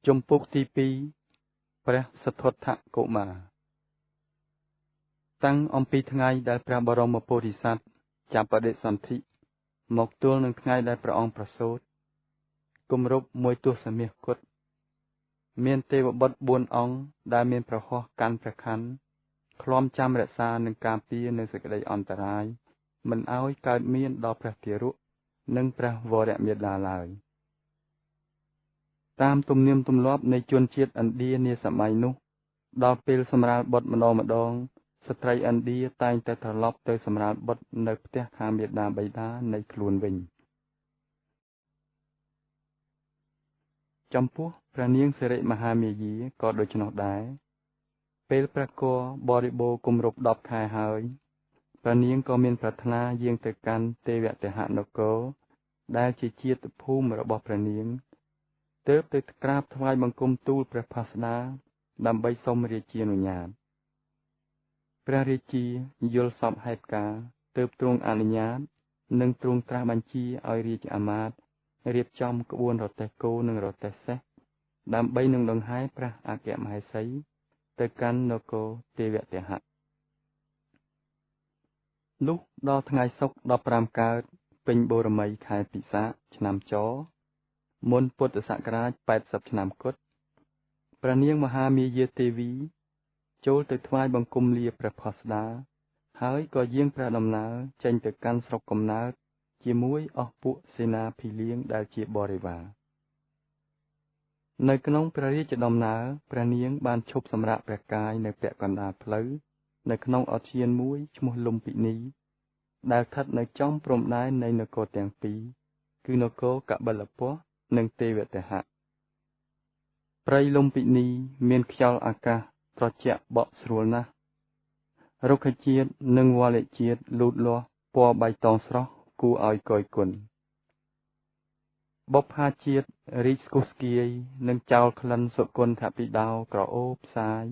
ជំពូកទី2ព្រះសិទ្ធត្ថកុមារតាំងអំពីថ្ងៃដែលព្រះបរមពុទ្ធិសត្វចាប់បដិសន្ធិមកទល់នឹងថ្ងៃដែលព្រះអង្គប្រសូតគម្រប់មួយទសមាសគត់មានទេវបុត្រ4អង្គដែលមានប្រហោះកាន់ព្រះខ័នឃ្លាំចាំរក្សានិងការពារនៅសេចក្តីអន្តរាយមិនឲ្យកើតមានដល់ព្រះទារកនិងព្រះវរមេដាឡើយតាមទំនៀមទម្លាប់នៃជនជាតិឥណ្ឌានាសម័យនោះដល់ពេលសម្រាលបុត្រម្ដងស្ត្រីឥណ្ឌាតែងតែត្រឡប់ទៅសម្រាលបុត្រនៅផ្ទះខាងមាតាបិតានៃខ្លួនវិញចំពោះព្រះនាងសិរិមហាមាយាក៏ដូច្នោះដែរពេលព្រះគភ៌បរិបូរគម្រប់10ខែហើយព្រះនាងក៏មានប្រាថ្នាយាងទៅកាន់ទេវទហនគរដែលជាជាតិភូមិរបស់ព្រះនាងទើបទៅក្រាបថ្វាយបង្គំទូលព្រះផាស្តាដើម្បីសុំរាជានុញ្ញាតព្រះរាជាយល់សពហេតុការណ៍ទើបទ្រង់អនុញ្ញាតនិងទ្រង់ត្រាស់បញ្ជាឲ្យរាជអាមាត្យរៀបចំក្បួនរទេះគោនិងរទេះសេះដើម្បីនឹងដង្ហែព្រះអគ្គមហេសីទៅកាន់នគរទេវទហៈនោះដល់ថ្ងៃសុក្រ15កើតពេញបូរមីខែពិសាខឆ្នាំចមុនពុទ្ធសករាជ80ឆ្នាំគត់ព្រះនាងមហាមាយាទេវីចូលទៅថ្វាយបង្គំលាព្រះផស្តាហើយក៏យាងព្រះដំណើរចេញទៅកាន់ស្រុកកំណើតជាមួយអស់ពួកសេនាភីលៀងដែលជាបរិវារនៅក្នុងព្រះរាជដំណើរព្រះនាងបានឈប់សម្រាកព្រះកាយនៅពាក់កណ្ដាលផ្លូវនៅក្នុងឧទ្យានមួយឈ្មោះលំពិនីដែលស្ថិតនៅចំព្រំដែននៃនគរទាំងពីរគឺនគរកបិលពស្តុនិងទេវទហៈព្រៃលំពិនីមានខ្យល់អាកាសត្រជាក់បក់ស្រួលណាស់រុក្ខជាតិនិងវល្លិជាតិលូតលាស់ពណ៌បៃតងស្រស់គួរឲ្យគយគន់បុប្ផាជាតិរីកស្គុះស្គាយនិងចោលក្លិនសុគន្ធពិដោក្រអូបផ្សាយ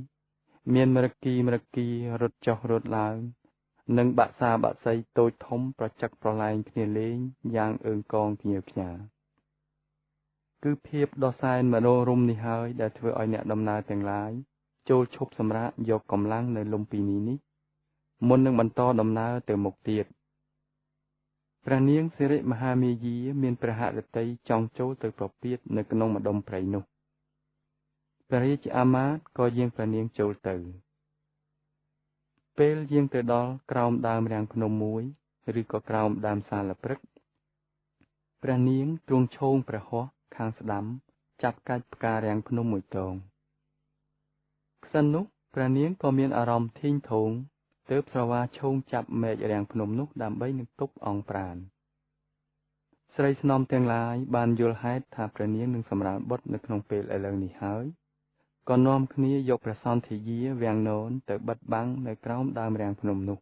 មានមរគីរត់ចុះរត់ឡើងនិងបាក់សីតូចធំប្រចឹកប្រឡែងគ្នាលេងយ៉ាងអើងកងភ្ញៀវខ្ញាគឺភាពដ៏សែនមនោរម្យនេះហើយដែលធ្វើឲ្យអ្នកដំណើរទាំងឡាយចូលឈប់សម្រាកយកកម្លាំងនៅលំពិនីនេះមុននឹងបន្តដំណើរទៅមុខទៀតព្រះនាងសិរិមហាមាយាមានព្រះហឫទ័យចង់ចូលទៅប្រពាតនៅក្នុងម្ដុំព្រៃនោះព្រះរាជអាមាត្យក៏យាងព្រះនាងចូលទៅពេលយាងទៅដល់ក្រោមដើមរាំងភ្នំមួយឬក៏ក្រោមដើមសាលព្រឹកព្រះនាងទ្រង់ឈោងព្រះហស្ថខាងស្ដាំចាប់កាច់ផ្ការាំងភ្នំមួយតងក្សិណនោះព្រះនាងក៏មានអារម្មណ៍ធីងធងទើបស្រវាឈោងចាប់មែករាំងភ្នំនោះដើម្បីនឹងទប់អង្ប្រានស្រីស្នំទាំងឡាយបានយល់ហេតុថាព្រះនាងនឹងសម្រាលបុត្រនៅក្នុងពេលឥឡូវនេះហើយក៏នាំគ្នាយកព្រះសន្ធិយាវាំងននទៅបិទបាំងនៅក្រោមដើមរាំងភ្នំនោះ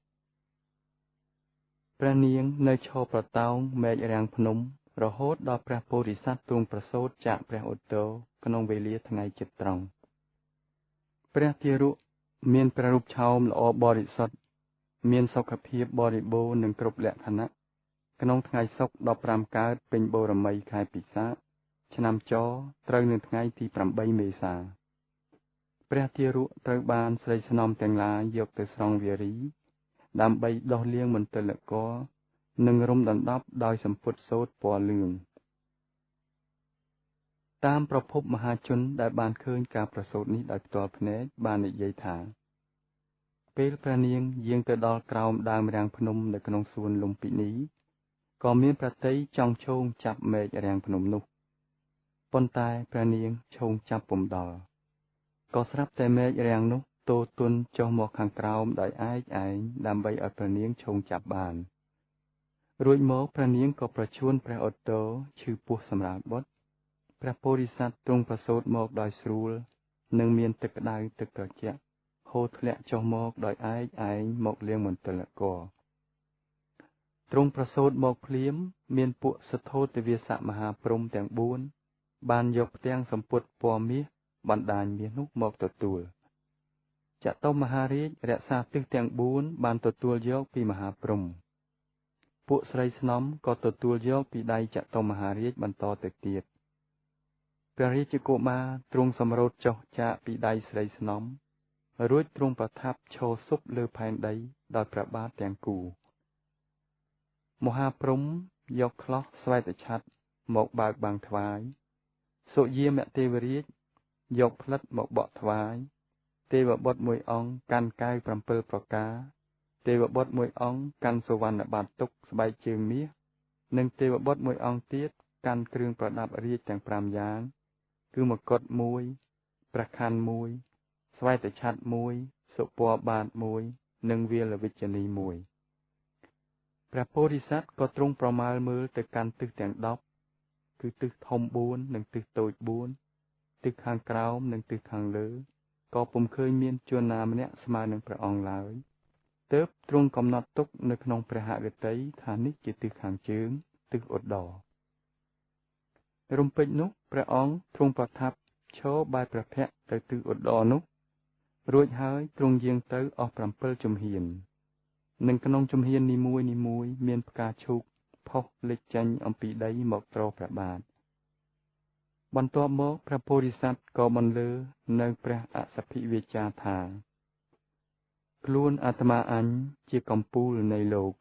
ព្រះនាងនៅឈរប្រតោងមែករាំងភ្នំរហូតដល់ព្រះពោធិសត្វទ្រង់ប្រសូតจากព្រះឧត្តរក្នុងវេលាថ្ងៃជិតត្រង់ព្រះទារកមានព្រះរូបឆោមល្អបរិសុទ្ធមានសុខភាពបរិបូរណ៍និងគ្រប់លក្ខណៈក្នុងថ្ងៃសុក្រ15កើតពេញបូរមីខែពិសាខឆ្នាំចត្រូវនៅថ្ងៃទី8មេសាព្រះទារកត្រូវបានស្រីស្នំទាំងឡាយយកទៅស្រង់វារីដើម្បីដោះលាងមន្ទិលករនិងរុំដណ្ដប់ដោយសម្ពុតសូត្រពណ៌លឿងតាមប្រភពមហាជនដែលបានឃើញការប្រសូតនេះដោយផ្ទាល់ភ្នែកបាននិយាយថាពេលព្រះនាងយាងទៅដល់ក្រោមដើមរាំងភ្នំនៅក្នុងសួនលំពិនីក៏មានប្រតីចង់ឈោងចាប់មែករាំងភ្នំនោះប៉ុន្តែព្រះនាងឈោងចាប់ពុំដល់ក៏ស្រាប់តែមែករាំងនោះទោទន់ចុះមកខាងក្រោមដោយឯងដើម្បីឲ្យព្រះនាងឈោងចាប់បានរួចមកព្រះនាងក៏ប្រឈួនព្រះឧត្តរឈឺពោះសម្រាលបុត្រព្រះពោធិសត្វទ្រង់ប្រសូតមកដោយស្រួលនិងមានទឹកក្តៅទឹកត្រជាក់ហូរធ្លាក់ចុះមកដោយឯងមកលាងមន្ទិលករទ្រង់ប្រសូតមកភ្លាមមានពួកសទ្ធោទវាសមហាព្រំទាំង4បានយកផ្ទាំងសម្ពុតពណ៌មាសបណ្ដាញមាសនោះមកទទួលចតុមហារាជរក្សាទិសទាំង4បានទទួលយកពីមហាព្រំពួកស្រីស្នំក៏ទទួលយកពីដៃចតុមហារាជបន្តទៅទៀត ព្រះរាជកុមារទ្រង់សម្រោតចុះចាកពីដៃស្រីស្នំរួចទ្រង់ប្រថាប់ឈរស៊ប់លើផែនដីដោយព្រះបាទទាំងគូមហាព្រហ្មយកខ្លោះស្វែតឆ័ត្រមកបើកបាំងថ្វាយសុយាមទេវរាជយកផ្លិតមកបក់ថ្វាយទេវបុត្រមួយអង្គកាន់កែវ7ប្រការទេវបុត្រមួយអង្គកាន់សុវណ្ណបាតទុកស្បែកជើងមាសនិងទេវបុត្រមួយអង្គទៀតកាន់គ្រឿងប្រដាប់រាជទាំង5យ៉ាងគឺមកុដ1ព្រះខ័ន1ស្វែតឆ័ត្រ1សុពណ៌បាត1និងវាលវិជ្ជនី1ព្រះពោធិសត្វក៏ទ្រង់ប្រមាលមើលទៅកាន់ទិសទាំង10គឺទិសធំ4និងទិសតូច4ទិសខាងក្រោមនិងទិសខាងលើក៏ពុំឃើញមានជនណាម្នាក់ស្មើនឹងព្រះអង្គឡើយទើបទ្រង់កំណត់ទុកនៅក្នុងព្រះហឫទ័យថានេះជាទិសខាងជើងទិសឧត្តររំពេចនោះព្រះអង្គទ្រង់ប្រថាប់ឈរបែរព្រះភ័ក្ត្រទៅទិសឧត្តរនោះរួចហើយទ្រង់យាងទៅអស់7ជំហាននិងក្នុងជំហាននីមួយមានផ្កាឈូកផុសលេចចេញអំពីដីមកទ្រព្រះបាទបន្ទាប់មកព្រះពោធិសត្វក៏បន្លឺនៅព្រះអសភិវាចាថាខ្លួនអាត្មាអញជាកំពូលនៃលោក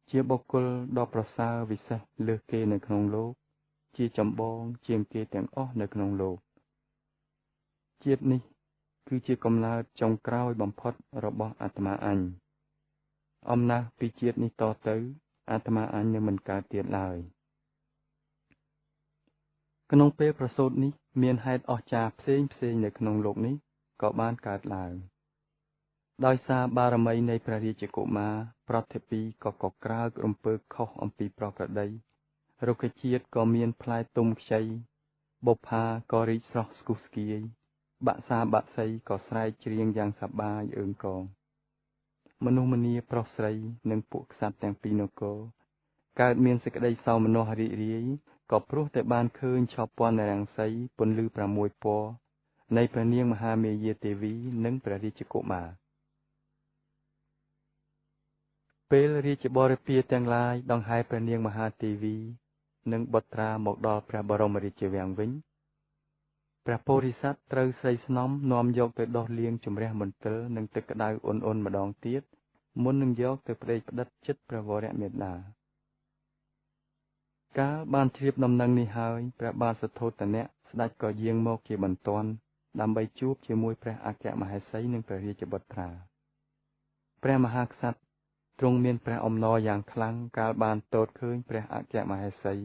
ជាបុគ្គលដ៏ប្រសើរវិសេសលើសគេនៅក្នុងលោកជាចម្បងជាងគេទាំងអស់នៅក្នុងលោកជាតិនេះគឺជាកំណើតចុងក្រោយបំផុតរបស់អាត្មាអញអំណះពីជាតិនេះតទៅអាត្មាអញនឹងមិនកើតទៀតឡើយក្នុងពេលប្រសូតនេះមានហេតុអស្ចារ្យផ្សេងនៅក្នុងលោកនេះក៏បានកើតឡើងដោយសារបារមីនៃព្រះរាជកុមារប្រតិពីក៏កក្រើករំពើខុសអំពីប្រក្រតីរុក្ខជាតិក៏មានផ្លែទុំខ្ចីបុប្ផាក៏រីកស្រស់ស្គុះស្គាយបក្សាបក្សីក៏ស្រែកច្រៀងយ៉ាងសប្បាយអើងកងមនុស្សម្នាប្រុសស្រីនិងពួកក្សត្រទាំងពីរនគរកើតមានសេចក្តីសោមនស្សរីករាយក៏ព្រោះតែបានឃើញឆពន្ធរាំងសីពន្លឺ6ពណ៌នៃព្រះនាងមហាមាយាទេវីនិងព្រះរាជកុមារពេលរាជបរិពារទាំងឡាយដង្ហែព្រះនាងមហាទេវីនិងបុត្រាមកដល់ព្រះបរមរាជវាំងវិញព្រះពោធិសត្វត្រូវស្រីស្នំនាំយកទៅដោះលាងជំរះមន្ទិលនិងទឹកក្តៅអ៊ុនម្ដងទៀតមុននឹងយកទៅផ្ដេកផ្ដិតចិត្តព្រះវរមេដាកាលបានជ្រាបដំណឹងនេះហើយព្រះបាទសទ្ធោទនៈស្ដេចក៏យាងមកជាបន្ទាន់ដើម្បីជួបជាមួយព្រះអគ្គមហេសីនិងព្រះរាជបុត្រាព្រះមហាក្សត្រទ្រង់មានព្រះអំណរយ៉ាងខ្លាំងកាលបានទតឃើញព្រះអគ្គមហេសី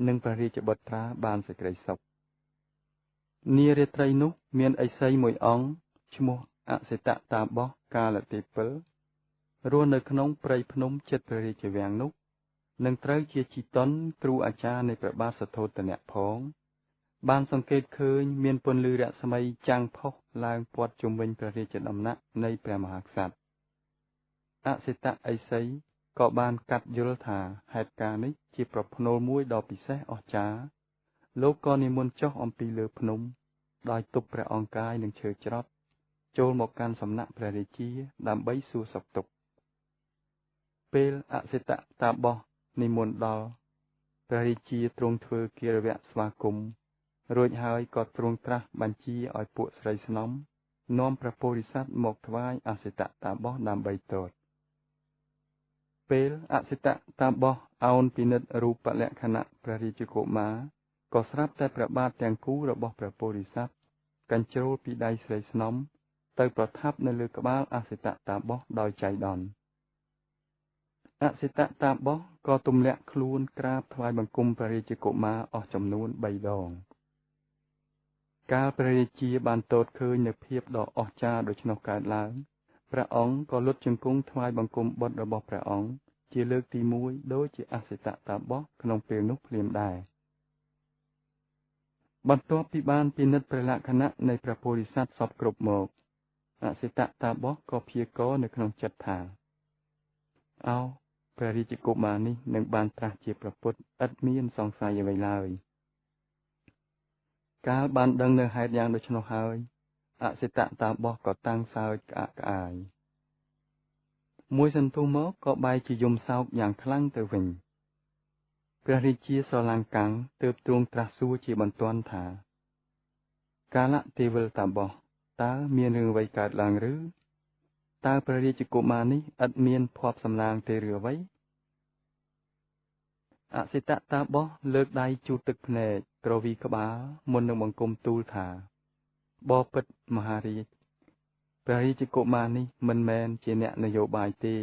និងព្រះរាជបុត្រាបានសេចក្តីសុខនារាត្រីនោះមានឥសីមួយអង្គឈ្មោះអសិតតាបោះកាលទេពិលរស់នៅក្នុងព្រៃភ្នំជិតព្រះរាជវាំងនោះនឹងត្រូវជាជីតុនគ្រូអាចារ្យនៃព្រះបាទសទ្ធោទនៈផងបានសង្កេតឃើញមានពន្លឺរស្មីចាំងផុសឡើងព័ទ្ធជុំវិញព្រះរាជដំណាក់នៃព្រះមហាក្សត្រអសិតឥសីក៏បានកាត់យល់ថាហេតុការណ៍នេះជាប្រផ្នូលមួយដ៏ពិសេសអស្ចារ្យលោកក៏និមន្តចុះអំពីលើភ្នំដោយទប់ព្រះអង្គកាយនឹងឈើច្រត់ចូលមកកាន់សំណាក់ព្រះរាជាដើម្បីសួរសុខទុក្ខពេលអសិតតាបោះនិមន្តដល់ព្រះរាជាទ្រង់ធ្វើគារវៈស្វាគមន៍រួចហើយក៏ទ្រង់ត្រាស់បញ្ជាឲ្យពួកស្រីស្នំនាំព្រះពោធិសត្វមកថ្វាយអសិតតាបោះដើម្បីទតពេលអសិតតាបោះអោនពិនិត្យរូបលក្ខណៈព្រះរាជកុមារក៏ស្រាប់តែព្រះបាទទាំងគូរបស់ព្រះពោធិសត្វកញ្ជ្រោលពីដៃស្រីស្នំទៅប្រថាប់នៅលើក្បាលអសិតតាបោះដោយចៃដន្យអសិតតាបោះក៏ទម្លាក់ខ្លួនក្រាបថ្វាយបង្គំព្រះរាជកុមារអស់ចំនួន3ដងកាលព្រះរាជាបានទតឃើញនៅភាពដ៏អស្ចារ្យដូច្នោះកើតឡើងព្រះអង្គក៏លុតជង្គង់ថ្វាយបង្គំបុត្ររបស់ព្រះអង្គជាលើកទី1ដូចជាអសិតតាបោះក្នុងពេលនោះភ្លាមដែរបន្ទាប់ពីបានពិនិត្យព្រះលក្ខណៈនៃព្រះពោធិសត្វសពគ្រប់មកអសិតតាបោះក៏ព្យាករនៅក្នុងចិត្តថាអោព្រះរាជកុមារនេះនឹងបានត្រាស់ជាព្រះពុទ្ធឥតមានសង្ស័យអ្វីឡើយកាលបានដឹងនៅហេតុយ៉ាងដូច្នោះហើយអសិតតាបោះក៏តាំងសើចក្អាកក្អាយមួយសន្ទុះមកក៏បែរជាយំសោកយ៉ាងខ្លាំងទៅវិញ ព្រះរាជាស្រឡាំងកាំងទើបទ្រង់ត្រាស់សួរជាបន្ទាន់ថាកាលៈទេវលតាបោះតើមានរឿងអ្វីកើតឡើងឬតើព្រះរាជកុមារនេះឥតមានភ័ព្វសំណាងទេឬអ្វីអសិតតាបោះលើកដៃជូតទឹកភ្នែកក្រវីក្បាលមុននឹងបង្គំទូលថាបពិតមហារាជព្រះរាជកុមារនេះមិនមែនជាអ្នកនយោបាយទេ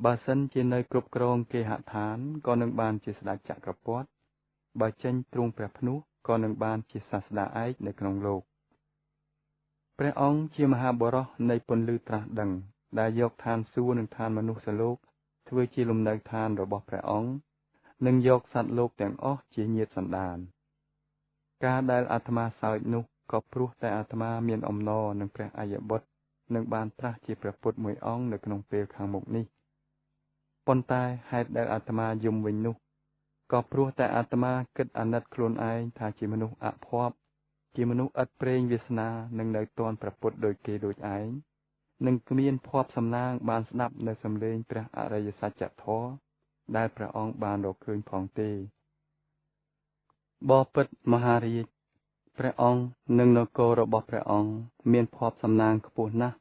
បើសិនជានៅគ្រប់គ្រងគេហដ្ឋានក៏នឹងបានជាស្ដេចចក្រពត្តិបើចេញទ្រង់ព្រះភ្នោះក៏នឹងបានជាសាស្តាឯកនៅក្នុងលោកព្រះអង្គជាមហាបរោះនៃពន្លឺត្រាស់ដឹងដែលយកឋានសួគ៌និងឋានមនុស្សលោកធ្វើជាលំនៅឋានរបស់ព្រះអង្គនិងយកសត្វលោកទាំងអស់ជាញាតិសន្តានការដែលអាត្មាសើចនោះក៏ព្រោះតែអាត្មាមានអំណរនឹងព្រះអាយបុត្រនឹងបានត្រាស់ជាព្រះពុទ្ធមួយអង្គនៅក្នុងពេលខាងមុខនេះប៉ុន្តែហេតុដែលអាត្មាយំវិញនោះក៏ព្រោះតែអាត្មាគិតអាណិតខ្លួនឯងថាជាមនុស្សអភ័ព្វជាមនុស្សឥតព្រេងវាសនានឹងនៅទាន់ព្រះពុទ្ធដូចគេដូចឯងនឹងគ្មានភ័ព្វសំណាងបានស្ដាប់នៅសំឡេងព្រះអរិយសច្ចធម៌ដែលព្រះអង្គបានរកឃើញផងទេបពិតមហារាជព្រះអង្គនិងនគររបស់ព្រះអង្គមានភ័ព្វសំណាងខ្ពស់ណាស់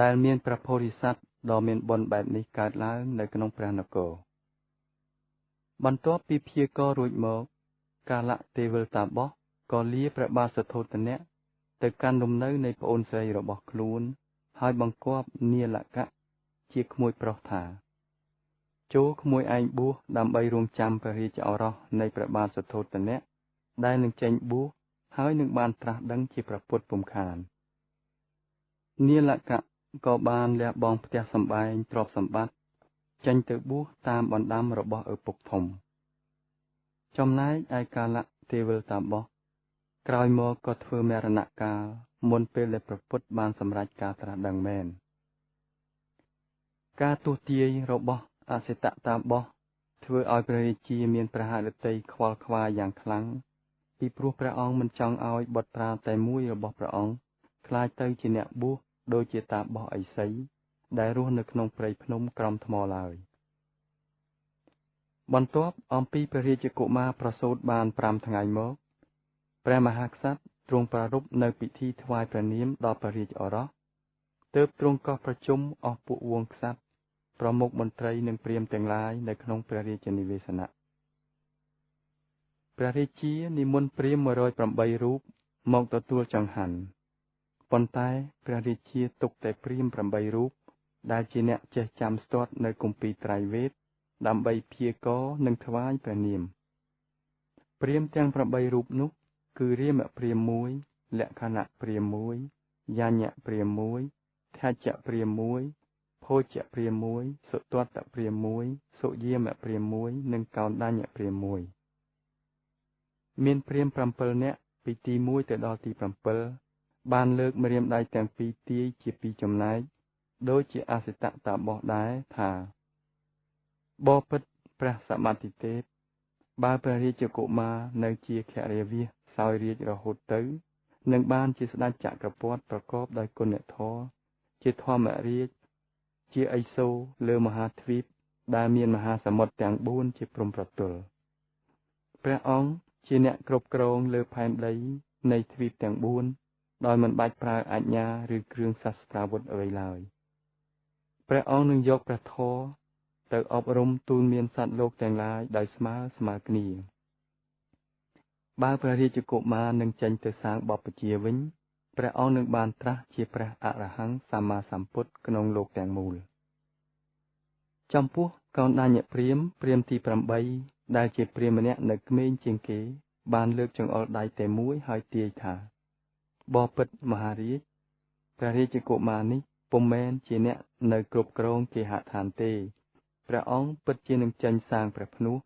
ដែលមានព្រះពោធិសត្វដ៏មានបុណ្យបែបនេះកើតឡើងនៅក្នុងព្រះនគរបន្ទាប់ពីព្យាកររួចមកកាលៈទេវលតាបោះក៏លាព្រះបាទសទ្ធោទនៈទៅកាន់លំនៅនៃប្អូនស្រីរបស់ខ្លួនហើយបង្គាប់នាលកៈជាក្មួយប្រុសថាចូលក្មួយឯងបួសដើម្បីរងចាំព្រះរាជឱរសនៃព្រះបាទសទ្ធោទនៈដែលនឹងចេញបួសហើយនឹងបានត្រាស់ដឹងជាព្រះពុទ្ធពុំខាននាលកៈក៏បានលះបង់ផ្ទះសម្បែងទ្រព្យសម្បត្តិចេញទៅបួសតាមបណ្ដាំរបស់ឪពុកធំចំណែកឯកាលៈទេវលតាបោះក្រោយមកក៏ធ្វើមរណកាលមុនពេលដែលព្រះពុទ្ធបានសម្រេចការត្រាស់ដឹងមែនការទស្សទាយរបស់អសិតតាបោះធ្វើឲ្យព្រះរាជាមានព្រះហឫទ័យខ្វល់ខ្វាយយ៉ាងខ្លាំងពីព្រោះព្រះអង្គមិនចង់ឲ្យបុត្រាតែមួយរបស់ព្រះអង្គខ្លាចទៅជាអ្នកបួសដូចជាតាបោះឥសីដែលរស់នៅក្នុងព្រៃភ្នំក្រំថ្មឡើយបន្ទាប់អំពីព្រះរាជកុមារប្រសូតបាន5ថ្ងៃមកព្រះមហាក្សត្រទ្រង់ប្រារព្ធនៅពិធីថ្វាយព្រះនាមដល់ព្រះរាជឱរសទើបទ្រង់ក៏ប្រជុំអស់ពួកវង្សក្សត្រប្រមុខមន្ត្រីនិងព្រាហ្មណ៍ទាំងឡាយនៅក្នុងព្រះរាជនិវេសនៈព្រះរាជានិមន្តព្រាហ្មណ៍108រូបមកទទួលចង្ហាន់ប៉ុន្តែព្រះរាជាទុកតែព្រាហ្មណ៍8រូបដែលជាអ្នកចេះចាំស្ទាត់នៅគម្ពីរត្រៃវេទដើម្បីព្យាករនិងថ្វាយព្រះនាមព្រាហ្មណ៍ទាំង8រូបនោះគឺរាមព្រាហ្មណ៍1លក្ខណៈព្រាហ្មណ៍1យញ្ញព្រាហ្មណ៍1ថច្ចព្រាហ្មណ៍1ភោជព្រាហ្មណ៍1សុទត្តព្រាហ្មណ៍1សុយាមព្រាហ្មណ៍1និងកោណ្ឌញ្ញព្រាហ្មណ៍1មានព្រាហ្មណ៍7នាក់ពីទី1ទៅដល់ទី7បានលើកម្រាមដៃទាំងពីរទាយជាពីរចំណែកដូចជាអសិតតាបោះដែរថាបពិតព្រះសម្បត្តិទេពបើព្រះរាជកុមារនៅជាខរិវាសសោយរាជរហូតទៅនឹងបានជាស្ដេចចក្រពត្តិប្រកបដោយគុណធម៌ជាធម្មរាជជាឥសូរលើមហាទ្វីបដែលមានមហាសមុទ្រទាំង4ជាព្រំប្រទល់ព្រះអង្គជាអ្នកគ្រប់គ្រងលើផែនដីនៃទ្វីបទាំង4ដោយមិនបាច់ប្រើអាជ្ញាឬគ្រឿងសស្ត្រាវុធអ្វីឡើយព្រះអង្គនឹងយកព្រះធម៌ទៅអប់រំទូលមានសត្វលោកទាំងឡាយដោយស្មើគ្នាបើព្រះរាជកុមារនឹងចេញទៅសាងបព្វជិវិញព្រះអង្គនឹងបានត្រាស់ជាព្រះអរហង្គសម្មាសម្ពុទ្ធក្នុងលោកទាំងមូលចំពោះកោណ្ឌញ្ញព្រាហ្មណ៍ទី8ដែលជាព្រាហ្មណ៍ម្នាក់នៅក្មេងជាងគេបានលើកចង្អុលដៃតែមួយហើយទាយថាបពិតមហារាជព្រះរាជកុមារនេះពុំមែនជាអ្នកនៅគ្រប់គ្រងគេហដ្ឋានទេព្រះអង្គពិតជានឹងចេញសាងព្រះភ្នោះ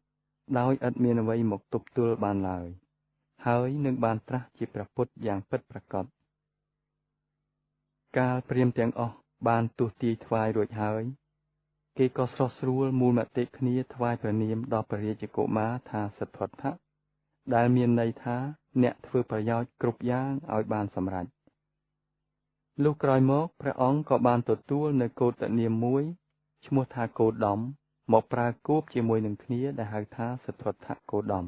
ដោយឥតមានអ្វីមកទប់ទល់បានឡើយហើយនឹងបានត្រាស់ជាព្រះពុទ្ធយ៉ាងពិតប្រាកដកាលព្រាហ្មណ៍ទាំងអស់បានទស្សទាយថ្វាយរួចហើយគេក៏ស្រស់ស្រួលមូលមតិគ្នាថ្វាយព្រះនាមដល់ព្រះរាជកុមារថាសិទ្ធត្ថៈដែលមានន័យថាអ្នកធ្វើប្រយោជន៍គ្រប់យ៉ាងឲ្យបានសម្រេចលុះក្រោយមកព្រះអង្គក៏បានទទួលនៅកោតនាមមួយឈ្មោះថាគោតម មកប្រើគួបជាមួយនឹងគ្នាដែលហៅថាសទ្ធត្ថគោតម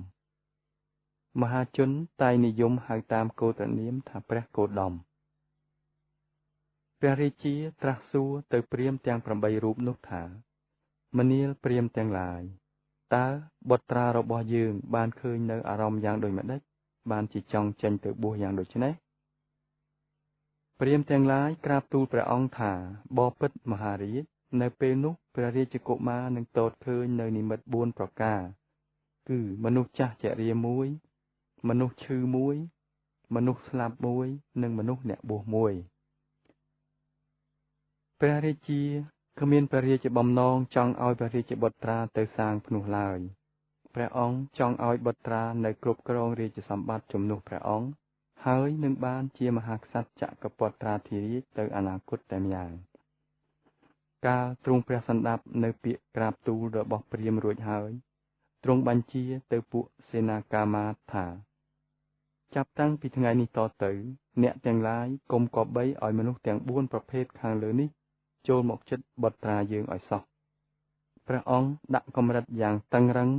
មហាជនតែងនិយមហៅតាមគោត្រនាមថាព្រះគោតមព្រះរាជាត្រាស់សួរទៅព្រាហ្មណ៍ទាំង8រូបនោះថាមនាលព្រាហ្មណ៍ទាំងឡាយតើបុត្រារបស់យើងបានឃើញនៅអារម្មណ៍យ៉ាងដូចម្ដេចបានជាចង់ចេញទៅបួសយ៉ាងដូចនេះព្រាហ្មណ៍ទាំងឡាយក្រាបទូលព្រះអង្គថាបបិទ្ធមហារាជនៅពេលនោះព្រះរាជកុមារនឹងទតឃើញនៅនិមិត្ត4ប្រការគឺមនុស្សចាស់ចរាមួយមនុស្សឈឺមួយមនុស្សស្លាប់មួយនិងមនុស្សអ្នកបួសមួយព្រះរាជាគ្មានព្រះរាជបំណងចង់ឲ្យព្រះរាជបុត្រាទៅសាងភ្នោះឡើយព្រះអង្គចង់ឲ្យបុត្រានៅគ្រប់គ្រងរាជសម្បត្តិជំនួសព្រះអង្គហើយនឹងបានជាមហាក្សត្រចក្រពត្រាធិរាជទៅអនាគតតែម្យ៉ាងកាលទ្រង់ព្រះសណ្ដាប់នៅពាក្យក្រាបទូលរបស់ព្រាហ្មណ៍រួចហើយទ្រង់បញ្ជាទៅពួកសេនាកាមាត្យថាចាប់តាំងពីថ្ងៃនេះតទៅអ្នកទាំងឡាយកុំគប្បីឲ្យមនុស្សទាំង4ប្រភេទខាងលើនេះចូលមកជិតបុត្រាយើងឲ្យសោះព្រះអង្គដាក់កម្រិតយ៉ាងតឹងរឹង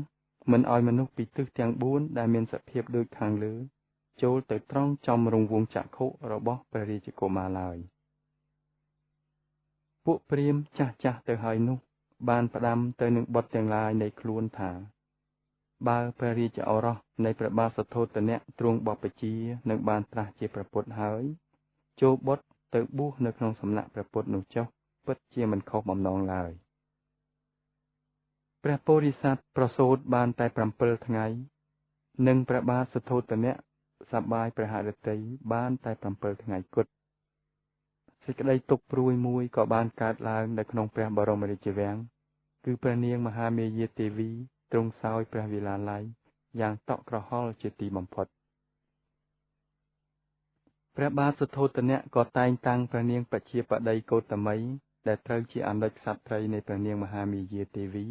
មិនឲ្យមនុស្សពីទិសទាំង4ដែលមានសភាពដូចខាងលើចូលទៅត្រង់ចំរង្វង់ចក្ខុរបស់ព្រះរាជកុមារឡើយពួកព្រាហ្មណ៍ចាស់ទៅហើយនោះបានផ្ដាំទៅនឹងបុត្រទាំងឡាយនៃខ្លួនថាបើព្រះរាជឱរសនៃព្រះបាទសទ្ធោទនៈទ្រង់បព្វជិនឹងបានត្រាស់ជាព្រះពុទ្ធហើយចូលបុត្រទៅបួសនៅក្នុងសំណាក់ព្រះពុទ្ធនោះចុះពិតជាមិនខុសបំណងឡើយព្រះពោធិសត្វប្រសូតបានតែ7ថ្ងៃនិងព្រះបាទសទ្ធោទនៈសប្បាយព្រះហឫទ័យបានតែ7ថ្ងៃគត់សេចក្តីទុក្ខព្រួយមួយក៏បានកើតឡើងនៅក្នុងព្រះបរមរាជវាំងគឺព្រះនាងមហាមាយាទេវីទ្រង់សោយព្រះវិឡាល័យយ៉ាងតក់ក្រហល់ជាទីបំផុតព្រះបាទសទ្ធោទនៈក៏តែងតាំងព្រះនាងបជាបតីកោតមីដែលត្រូវជាអនុជក្សត្រីនៃព្រះនាងមហាមាយាទេវី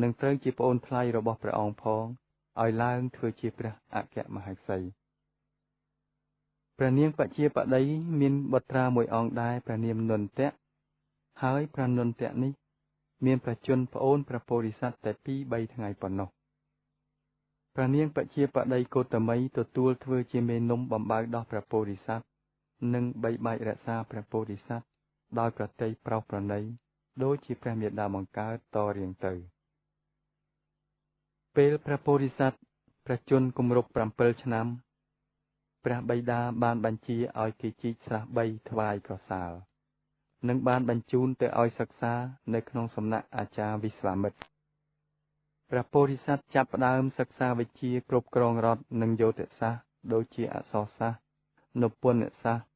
និងត្រូវជាប្អូនថ្លៃរបស់ព្រះអង្គផងឲ្យឡើងធ្វើជាព្រះអគ្គមហេសីព្រះនាងបជាបតីមានបុត្រាមួយអង្គដែរព្រះនាមនន្តៈហើយព្រះនន្តៈនេះមានព្រះជន្មប្អូនព្រះពោធិសត្វតែ2-3ថ្ងៃប៉ុណ្ណោះព្រះនាងបជាបតីកោតមីទទួលធ្វើជាមេនំបំបៅដោះព្រះពោធិសត្វនិងបីបាច់រក្សាព្រះពោធិសត្វដោយប្រតិប្រុសប្រណីដូចជាព្រះមេដាបង្កើតតរៀងទៅពេលព្រះពោធិសត្វព្រះជន្មគម្រប់7ឆ្នាំព្រះបិតាបានបញ្ជាឲ្យគេជីកស្រះ3ថ្វាយក្រសាលនិងបានបញ្ជូនទៅឲ្យសិក្សានៅក្នុងសំណាក់អាចារ្យវិស្វាមិត្រព្រះពោធិសត្វចាប់ផ្ដើមសិក្សាវិជ្ជាគ្រប់គ្រងរដ្ឋនិងយោធសាស្ត្រដូចជាអក្សរសាស្ត្រនុពន្ធសាស្ត្រ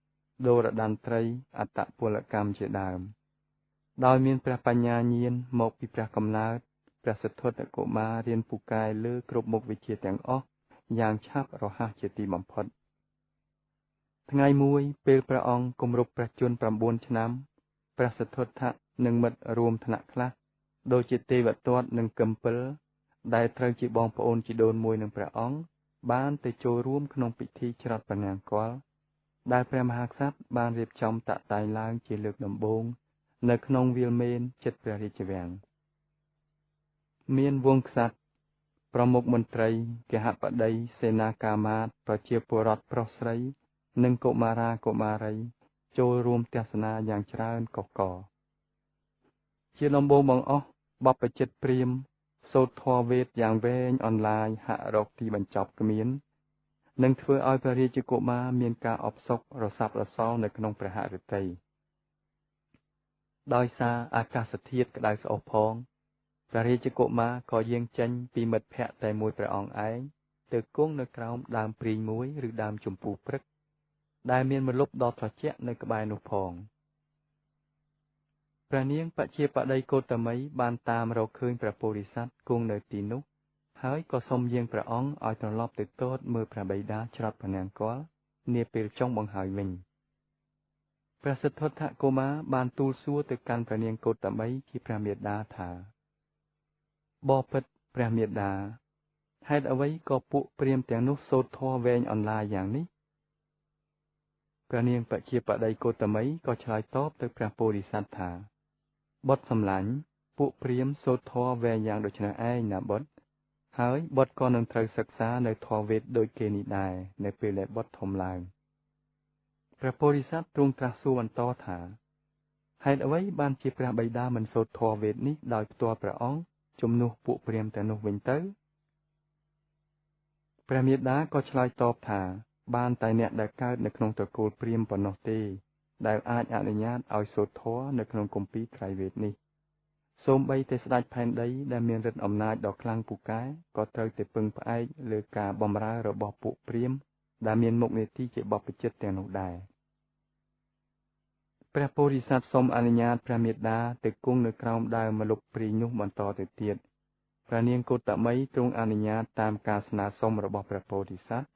ដូរដន្ត្រីអត្តពលកម្មជាដើមដោយមានព្រះបញ្ញាញាណមកពីព្រះកំណើតព្រះសិទ្ធត្ថកុមាររៀនពូកែលើគ្រប់មុខវិជ្ជាទាំងអស់យ៉ាងឆាប់រហ័សជាទីបំផុតថ្ងៃមួយពេលព្រះអង្គគម្រប់ព្រះជន្ម9ឆ្នាំព្រះសិទ្ធត្ថនិងមិត្តរួមថ្នាក់ខ្លះដូចជាទេវទត្តនិងកឹមពិលដែលត្រូវជាបងប្អូនជីដូនមួយនឹងព្រះអង្គបានទៅចូលរួមក្នុងពិធីច្រត់ព្រះនង្គ័លដែលព្រះមហាក្សត្របានរៀបចំតាក់តែងឡើងជាលើកដំបូងនៅក្នុងវាលមេនជិតព្រះរាជវាំងមានវង្សក្សត្រប្រមុខមន្ត្រីគហបតីសេនាកាមាត្យប្រជាពលរដ្ឋប្រុសស្រីនិងកុមារាកុមារីចូលរួមទស្សនាយ៉ាងច្រើនកុះករជាដំបូងបង្អស់បព្វជិតព្រាហ្មណ៍សូត្រធម៌វេទយ៉ាងវែងអន្លាយហាក់រកទីបញ្ចប់គ្មាននិងធ្វើឲ្យព្រះរាជកុមារមានការអបសុករសាប់រសល់នៅក្នុងព្រះហឫទ័យដោយសារអាកាសធាតុក្តៅស្អុះផងព្រះរាជកុមារក៏យាងចេញពីមិត្តភ័ក្តិតែមួយព្រះអង្គឯងទៅគង់នៅក្រោមដើមព្រីងមួយឬដើមជម្ពូព្រឹកដែលមានម្លប់ដ៏ត្រជាក់នៅក្បែរនោះផងព្រះនាងបជាបតីកោតមីបានតាមរកឃើញព្រះពោធិសត្វគង់នៅទីនោះហើយក៏សូមយាងព្រះអង្គឲ្យត្រឡប់ទៅទតមើលព្រះបិតាច្រត់ព្រះនង្គ័លនាពេលចុងបង្ហើយវិញព្រះសិទ្ធត្ថកុមារបានទូលសួរទៅកាន់ព្រះនាងកោតមីជាព្រះមាតាថាបបិទ្ធព្រះមាតាហេតុអ្វីក៏ពួកព្រាហ្មណ៍ទាំងនោះសូត្រធម៌វែងអន្លាយយ៉ាងនេះព្រះនាងបជាបតីកោតមីក៏ឆ្លើយតបទៅព្រះពោធិសត្វថាបុត្រសម្លាញ់ ពួកព្រាហ្មណ៍សូត្រធម៌វែងយ៉ាងដូចនេះឯងណាបុត្រហើយបុត្រក៏នឹងត្រូវសិក្សានៅធម៌វេទដូចគេនេះដែរនៅពេលដែលបុត្រធំឡើងព្រះពោធិសត្វទ្រង់ត្រាស់សួរបន្តថាហេតុអ្វីបានជាព្រះបិតាមិនសូត្រធម៌វេទនេះដោយផ្ទាល់ព្រះអង្គជំនួសពួកព្រាហ្មណ៍តែនោះវិញទៅព្រះមាតាក៏ឆ្លើយតបថាបានតែអ្នកដែលកើតនៅក្នុងត្រកូលព្រាហ្មណ៍ប៉ុណ្ណោះទេដែលអាចអនុញ្ញាតឲ្យសូត្រធម៌នៅក្នុងគម្ពីរត្រៃវេទនេះសូម្បីតែស្ដេចផែនដីដែលមានឫទ្ធិអំណាចដ៏ខ្លាំងពូកែក៏ត្រូវតែពឹងផ្អែកលើការបម្រើរបស់ពួកព្រាហ្មណ៍ដែលមានមុខនេតិជាបព្វជិតទាំងនោះដែរព្រះពោធិសត្វសូមអនុញ្ញាតព្រះមាតាទៅគង់នៅក្រោមដើមម្លុបព្រីងនោះបន្តទៅទៀតព្រះនាងកូតមីទ្រង់អនុញ្ញាតតាមការស្នើសុំរបស់ព្រះពោធិសត្វ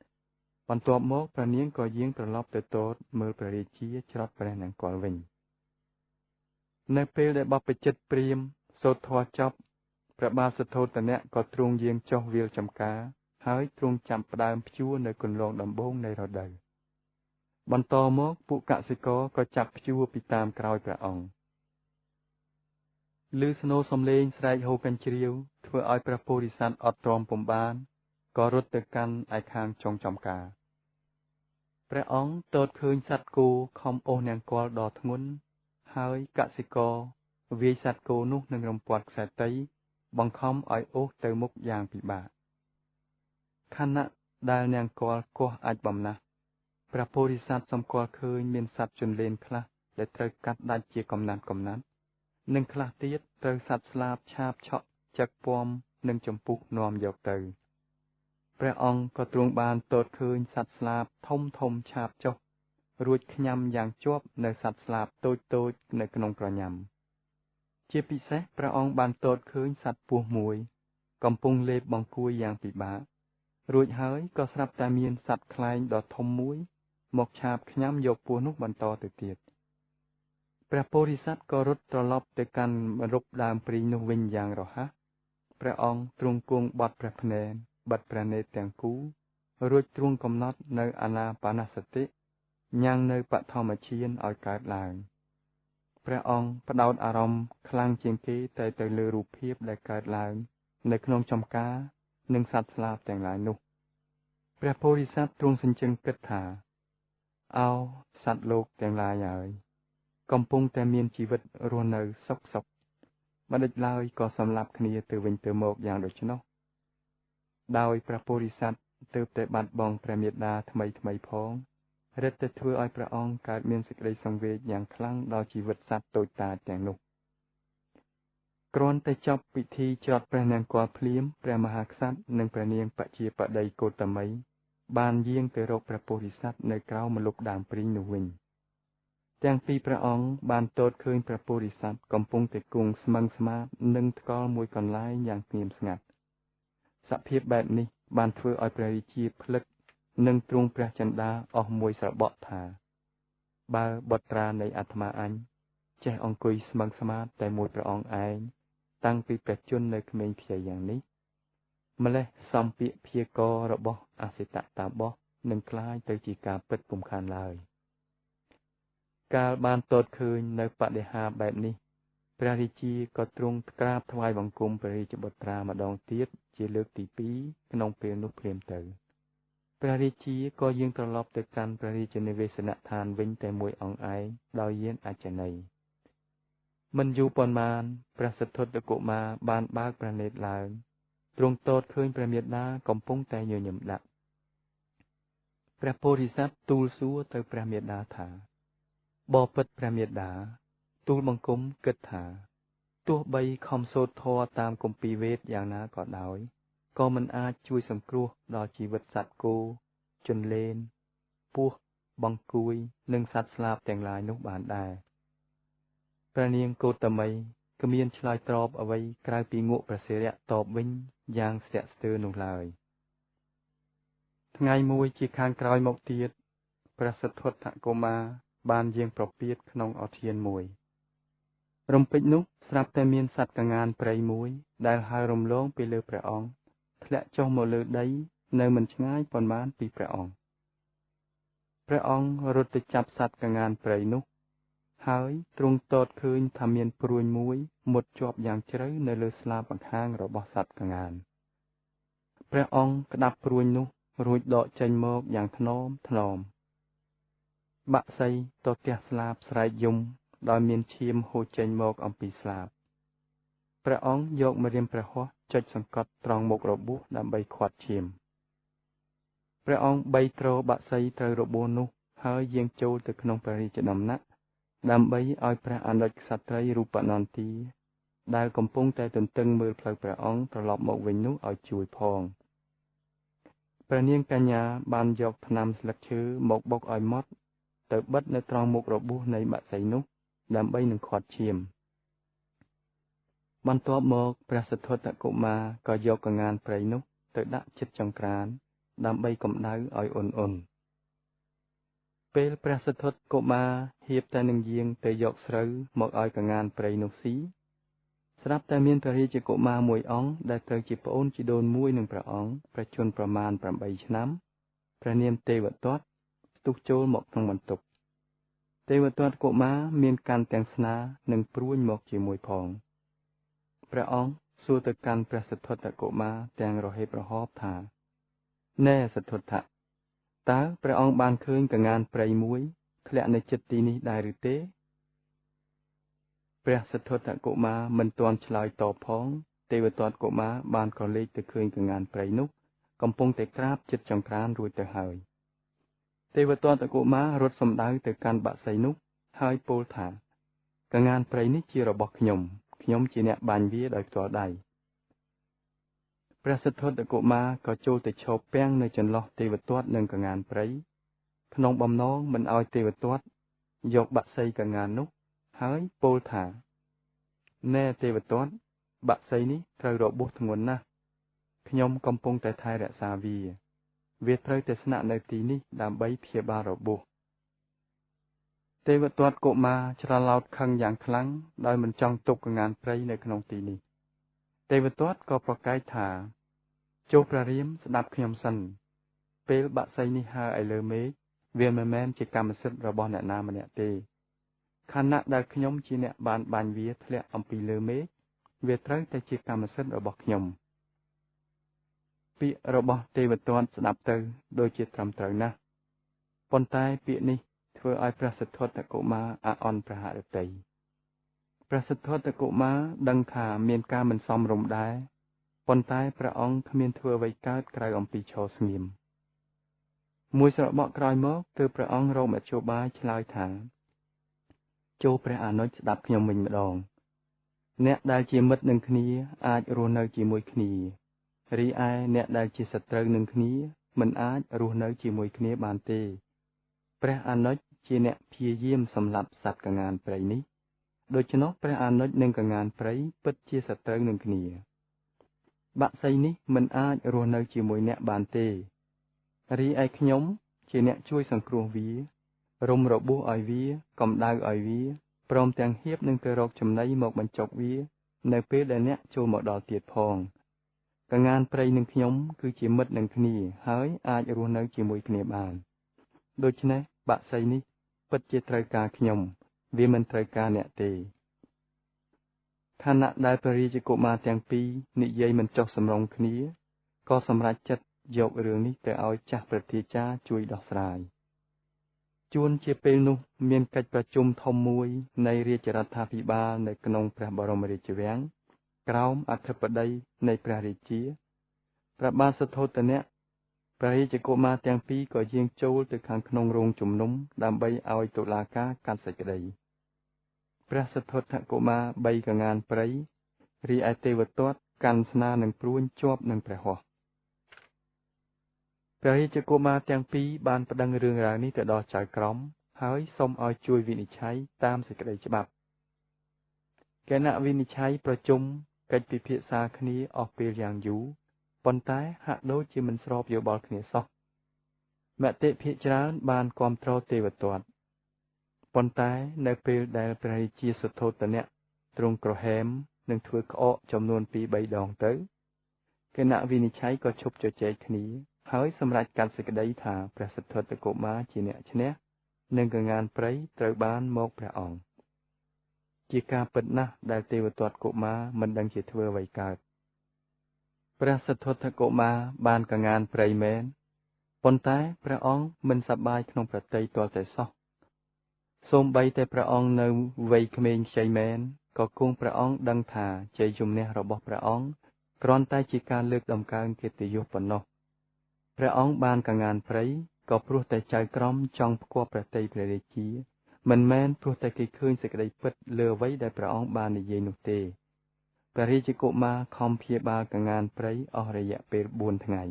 បន្ទាប់មកព្រះនាងក៏យាងត្រឡប់ទៅទតមើលព្រះរាជាច្រត់ព្រះនង្គ័លវិញនៅពេលដែលបព្វជិតព្រាហ្មណ៍សូត្រធម៌ចប់ព្រះបាទសទ្ធោទនៈក៏ទ្រង់យាងចុះវាលចំការហើយទ្រង់ចាប់ផ្ដើមភ្ជួរនៅគន្លងដំបូងនៃរដូវបន្តមកពួកកសិករក៏ចាប់ភ្ជួរពីតាមក្រោយព្រះអង្គឮស្នូរសំឡេងស្រែកហ៊ោកញ្ជ្រៀវធ្វើឲ្យព្រះពោធិសត្វអត់ទ្រាំពុំបានក៏រត់ទៅកាន់ឯខាងចុងចំការព្រះអង្គទតឃើញសត្វគោខំអូសនង្គ័លដ៏ធ្ងន់ហើយកសិករវាយសត្វគោនោះនឹងរំពាត់ខ្សែតីបង្ខំឲ្យអូសទៅមុខយ៉ាងពិបាកខណៈដែលនង្គ័លគោះអាចបំណាស់ព្រះពោធិសត្វសម្គាល់ឃើញមានសត្វជន្លេនខ្លះដែលត្រូវកាត់ដាច់ជាកំណាត់និងខ្លះទៀតត្រូវសត្វស្លាបឆាបឆក់ចឹកពំនិងចម្ពុះនាំយកទៅព្រះអង្គក៏ទ្រង់បានទតឃើញសត្វស្លាបធំឆាបចុះរួចខ្ញាំយ៉ាងជាប់នៅសត្វស្លាបតូចនៅក្នុងក្រញាំជាពិសេសព្រះអង្គបានទតឃើញសត្វពស់មួយកំពុងលេបបង្គួយយ៉ាងពិបាករួចហើយក៏ស្រាប់តែមានសត្វខ្លែងដ៏ធំមួយមកឆាបខ្ញាំយកពស់នោះបន្តទៅទៀតព្រះពោធិសត្វក៏រត់ត្រឡប់ទៅកាន់ម្លប់ដើមព្រីងនោះវិញយ៉ាងរហ័សព្រះអង្គទ្រង់គង់បត់ព្រះភ្នែនបិទព្រះនេត្រទាំងគូរួចទ្រង់កំណត់នៅអានាបានសតិញ៉ាំងនៅបឋមឈានឲ្យកើតឡើងព្រះអង្គផ្ដោតអារម្មណ៍ខ្លាំងជាងគេទៅលើរូបភាពដែលកើតឡើងនៅក្នុងចំការនិងសត្វស្លាបទាំងឡាយនោះព្រះពោធិសត្វទ្រង់សញ្ជឹងគិតថាអោសត្វលោកទាំងឡាយហើយកំពុងតែមានជីវិតរស់នៅសុខមិនដេចឡើយក៏សម្លាប់គ្នាទៅវិញទៅមកយ៉ាងដូច្នោះដោយព្រះពោធិសត្វទើបតែបាត់បង់ព្រះមេដាថ្មីផងរឹតតែធ្វើឲ្យព្រះអង្គកើតមានសេចក្តីសង្វេគយ៉ាងខ្លាំងដល់ជីវិតសត្វតូចតាចទាំងនោះគ្រាន់តែចប់ពិធីច្រត់ព្រះនង្គ័លភ្លាមព្រះមហាក្សត្រនិងព្រះនាងបជាបតីកូតមីបានយាងទៅរកព្រះពោធិសត្វនៅក្រៅម្លប់ដើមព្រីងនោះវិញទាំងពីរព្រះអង្គបានទតឃើញព្រះពោធិសត្វកំពុងតែគង់ស្មឹងស្មាតនឹងថ្កល់មួយកន្លែងយ៉ាងស្ងៀមស្ងាត់សភាពបែបនេះបានធ្វើឲ្យព្រះរាជាភ្លឹកនិងទ្រង់ព្រះចិន្តាអស់មួយស្របក់ថាបើបុត្រានៃអាត្មាអញចេះអង្គុយស្មឹងស្មាតតែមួយព្រះអង្គឯងតាំងពីព្រះជន្មនៅក្មេងខ្ចីយ៉ាងនេះម្លេះសំពាកព្យាកររបស់អសិតតាបោះនឹងคล้ายទៅជាការពិតពុំខានឡើយកាលបានទតឃើញនៅបដិហាបែបនេះព្រះរាជាក៏ទ្រង់ក្រាបថ្វាយបង្គំព្រះរាជបុត្រាម្ដងទៀតជាលើកទី2ក្នុងពេលនោះភ្លាមទៅព្រះរាជាក៏យាងត្រឡប់ទៅកាន់ព្រះរាជនិវេសនដ្ឋានវិញតែមួយអង្គឯងដោយយានអច្ឆរិយមិនយូរប៉ុន្មានព្រះសិទ្ធត្ថកុមារបានបើកព្រះនេត្រឡើងទ្រង់ទតឃើញព្រះមាតាកំពុងតែញញឹមដាក់ព្រះពោធិសត្វទូលសួរទៅព្រះមាតាថាបបិទ្ធព្រះមាតាទូលបង្គំគិតថាទោះបីខំសូត្រធម៌តាមគម្ពីរវេទយ៉ាងណាក៏ដោយក៏មិនអាចជួយសង្គ្រោះដល់ជីវិតសត្វគោជន្លេនពស់បង្គួយនិងសត្វស្លាបទាំងឡាយនោះបានដែរព្រះនាងកូតមីគ្មានឆ្លើយតបអ្វីក្រៅពីងក់ព្រះសិរៈតបវិញយ៉ាងស្ទាក់ស្ទើរនោះឡើយថ្ងៃមួយជាខាងក្រោយមកទៀតព្រះសិទ្ធត្ថកុមារបានយាងប្រពាតក្នុងឧទ្យានមួយរំពេចនោះស្រាប់តែមានសត្វកងានព្រៃមួយដែលហើររំលងពីលើព្រះអង្គធ្លាក់ចុះមកលើដីនៅមិនឆ្ងាយប៉ុន្មានពីព្រះអង្គរត់ទៅចាប់សត្វកងានព្រៃនោះ ហើយទ្រង់ទតឃើញថាមានព្រួញមួយមុតជាប់យ៉ាងជ្រៅនៅលើស្លាបបង្ខាងរបស់សត្វក្ងានព្រះអង្គក្តាប់ព្រួញនោះរួចដកចេញមកយ៉ាងថ្នមថ្នមបក្សីទទះស្លាបស្រែកយំដោយមានឈាមហូរចេញមកអំពីស្លាបព្រះអង្គយកម្រាមព្រះហស្ថចុចសង្កត់ត្រង់មុខរបួសដើម្បីខាត់ឈាមព្រះអង្គបីទ្របក្សីត្រូវរបួសនោះហើយយាងចូលទៅក្នុងព្រះរាជដំណាក់ដើម្បីឲ្យព្រះអនុជក្សត្រីរូបនន្ទាដែលកំពុងតែទន្ទឹងមើលផ្លូវព្រះអង្គត្រឡប់មកវិញនោះឲ្យជួយផងព្រះនាងកញ្ញាបានយកថ្នាំស្លឹកឈើមកបុកឲ្យម៉ត់ទៅបិទនៅត្រង់មុខរបួសនៃបក្សីនោះដើម្បីនឹងខាត់ឈាមបន្ទាប់មកព្រះសិទ្ធត្ថកុមារក៏យកកងានព្រៃនោះទៅដាក់ជិតចង្ក្រានដើម្បីកម្ដៅឲ្យអ៊ុនពេលព្រះសិទ្ធត្ថកុមារហៀបតែនឹងយាងទៅយកស្រូវមកឲ្យកងានព្រៃនោះស៊ីស្រាប់តែមានព្រះរាជកុមារមួយអង្គដែលត្រូវជាប្អូនជីដូនមួយនឹងព្រះអង្គប្រជជនប្រមាណ8ឆ្នាំព្រះនាមទេវទត្តស្ទុះចូលមកក្នុងបន្ទប់ទេវទត្តកុមារមានកាន់ទាំងស្នានិងព្រួញមកជាមួយផងព្រះអង្គសួរទៅកាន់ព្រះសិទ្ធត្ថកុមារទាំងរហេបរហបថាណែសិទ្ធត្ថតើព្រះអង្គបានឃើញកងានព្រៃមួយធ្លាក់នៅជិតទីនេះដែរឬទេព្រះសិទ្ធត្ថកុមារមិនទាន់ឆ្លើយតបផងទេវទត្តកុមារបានក៏លេចទៅឃើញកងានព្រៃនោះកំពុងតែក្រាបជិតចង្ក្រានរួចទៅហើយទេវទត្តកុមាររត់សំដៅទៅកាន់បក្សីនោះហើយពោលថាកងានព្រៃនេះជារបស់ខ្ញុំជាអ្នកបាញ់វាដោយផ្ទាល់ដៃព្រះសិទ្ធត្ថកុមារក៏ចូលទៅឈរពាំងនៅចន្លោះទេវទត្តនិងកងានព្រៃក្នុងបំណងមិនឲ្យទេវទត្តយកបក្សីកងាននោះហើយពោលថាណែទេវទត្តបក្សីនេះត្រូវរបួសធ្ងន់ណាស់ខ្ញុំកំពុងតែថែរក្សាវាត្រូវតែស្នាក់នៅទីនេះដើម្បីព្យាបាលរបួសទេវទត្តកុមារច្រឡោតខឹងយ៉ាងខ្លាំងដោយមិនចង់ទុកកងានព្រៃនៅក្នុងទីនេះទេវទត្តក៏ប្រកែកថាចូលព្រះរាមស្ដាប់ខ្ញុំសិនពេលបក្សីនេះហើរឲ្យលើមេឃវាមិនមែនជាកម្មសិទ្ធិរបស់អ្នកណាម្នាក់ទេខណៈដែលខ្ញុំជាអ្នកបានបាញ់វាធ្លាក់អំពីលើមេឃវាត្រូវតែជាកម្មសិទ្ធិរបស់ខ្ញុំពាក្យរបស់ទេវទត្តស្ដាប់ទៅដូចជាត្រឹមត្រូវណាស់ប៉ុន្តែពាក្យនេះធ្វើឲ្យព្រះសិទ្ធត្ថកុមារអាអន់ព្រះហឫទ័យព្រះសិទ្ធត្ថកុមារដឹងថាមានការមិនសមរម្យដែរប៉ុន្តែព្រះអង្គគ្មានធ្វើអ្វីកើតក្រៅអំពីឈរស្ងៀមមួយស្របក់ក្រោយមកទើបព្រះអង្គរកមធ្យោបាយឆ្លើយថាចូលព្រះអនុជស្ដាប់ខ្ញុំវិញម្ដងអ្នកដែលជាមិត្តនឹងគ្នាអាចរស់នៅជាមួយគ្នារីឯអ្នកដែលជាសត្រូវនឹងគ្នាមិនអាចរស់នៅជាមួយគ្នាបានទេព្រះអនុជជាអ្នកព្យាយាមសម្លាប់សត្វកងានព្រៃនេះដូច្នោះព្រះអនុជនិងកងានព្រៃពិតជាសត្រូវនឹងគ្នាបក្សីនេះមិនអាចរស់នៅជាមួយអ្នកបានទេរីឯខ្ញុំជាអ្នកជួយសង្គ្រោះវារុំរបួសឲ្យវាកម្ដៅឲ្យវាព្រមទាំងហៀបនឹងទៅរកចំណីមកបញ្ចុកវានៅពេលដែលអ្នកចូលមកដល់ទៀតផងកងានព្រៃនឹងខ្ញុំគឺជាមិត្តនឹងគ្នាហើយអាចរស់នៅជាមួយគ្នាបានដូច្នេះបក្សីនេះពិតជាត្រូវការខ្ញុំវាមិនត្រូវការអ្នកទេខណៈដែលព្រះរាជកុមារទាំងពីរនិយាយមិនចុះសម្រុងគ្នាក៏សម្រេចចិត្តយករឿងនេះទៅឲ្យចាស់ព្រឹទ្ធាចារ្យជួយដោះស្រាយជួនជាពេលនោះមានកិច្ចប្រជុំធំមួយនៃរាជរដ្ឋាភិបាលនៅក្នុងព្រះបរមរាជវាំងក្រោមអធិបតីនៃព្រះរាជាព្រះបាទសទ្ធោទនៈព្រះរាជកុមារទាំងពីរក៏យាងចូលទៅខាងក្នុងរោងជំនុំដើម្បីឲ្យតុលាការកាត់សេចក្តីព្រះសិទ្ធត្ថកុមារ3កងានព្រៃរីឯទេវទត្តកាន់ស្នានឹងព្រួញជាប់នឹងព្រះហស្ថព្រះរាជកុមារទាំងពីរបានប្តឹងរឿងរ៉ាវនេះទៅដល់ចៅក្រមហើយសូមឲ្យជួយវិនិច្ឆ័យតាមសេចក្តីច្បាប់គណៈវិនិច្ឆ័យប្រជុំកិច្ចពិភាក្សាគ្នាអស់ពេលយ៉ាងយូរប៉ុន្តែហាក់ដូចជាមិនស្របយោបល់គ្នាសោះមតិភាគច្រើនបានគាំទ្រទេវទត្តប៉ុន្តែនៅពេលដែលព្រះរាជាសុទ្ធោទនៈទ្រង់ក្រហមនឹងធ្វើក្អកចំនួន 2-3 ដងទៅគណៈវិនិច្ឆ័យក៏ឈប់ជជែកគ្នាហើយសម្រេចកាត់សេចក្តីថាព្រះសិទ្ធត្ថកុមារជាអ្នកឈ្នះនិងកងានព្រៃត្រូវបានមកព្រះអង្គ ជាការពិតណាស់ដែលទេវទត្តកុមារមិនដឹងជាធ្វើអ្វីកើតព្រះសិទ្ធត្ថកុមារបានកងានព្រៃមែនប៉ុន្តែព្រះអង្គមិនសប្បាយក្នុងប្រតិយទាល់តែសោះសូម្បីតែព្រះអង្គនៅវ័យក្មេងខ្ចីមែនក៏គង់ព្រះអង្គដឹងថាជ័យជំនះរបស់ព្រះអង្គគ្រាន់តែជាការលើកដំកើងកិត្តិយសប៉ុណ្ណោះព្រះអង្គបានកងានព្រៃក៏ព្រោះតែចៅក្រមចង់ផ្គាប់ព្រះតីព្រះរាជាមិនមែនព្រោះតែគេឃើញសេចក្តីពិតលើអ្វីដែលព្រះអង្គបាននិយាយនោះទេព្រះរាជកុមារខំព្យាបាលកងានព្រៃអស់រយៈពេល4ថ្ងៃ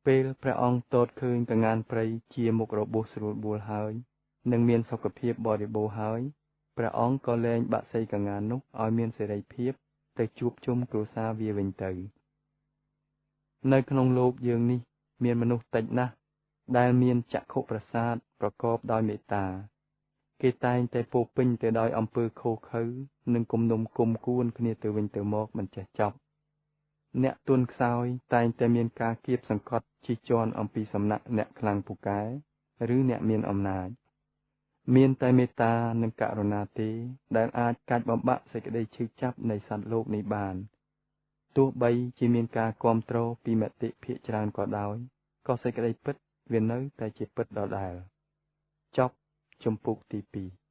ពេលព្រះអង្គទតឃើញកងានព្រៃជាមុខរបួសស្រួលបួលហើយនិងមានសុខភាពបរិបូរណ៍ហើយព្រះអង្គក៏លែងបាក់សីកងាននោះឲ្យមានសេរីភាពទៅជួបជុំគ្រួសារវាវិញទៅនៅក្នុងលោកយើងនេះមានមនុស្សតិចណាស់ដែលមានចក្ខុប្រសាទប្រកបដោយមេត្តាគេតែងតែពោពេញទៅដោយអំពើខុសខើនិងគំនុំគុំគួនគ្នាទៅវិញទៅមកមិនចេះចប់អ្នកទុនខ្សោយតែងតែមានការគៀបសង្កត់ជិះជាន់អំពីសំណាក់អ្នកខ្លាំងពូកែឬអ្នកមានអំណាចមានតែមេត្តានិងករុណាទេដែលអាចកាច់បំបាក់សេចក្តីឈឺចាប់នៃសត្វលោកនេះបានទោះបីជាមានការគាំទ្រពីមតិភាគច្រើនក៏ដោយក៏សេចក្តីពិតវានៅតែជាពិតដដែលចប់ជំពូកទី2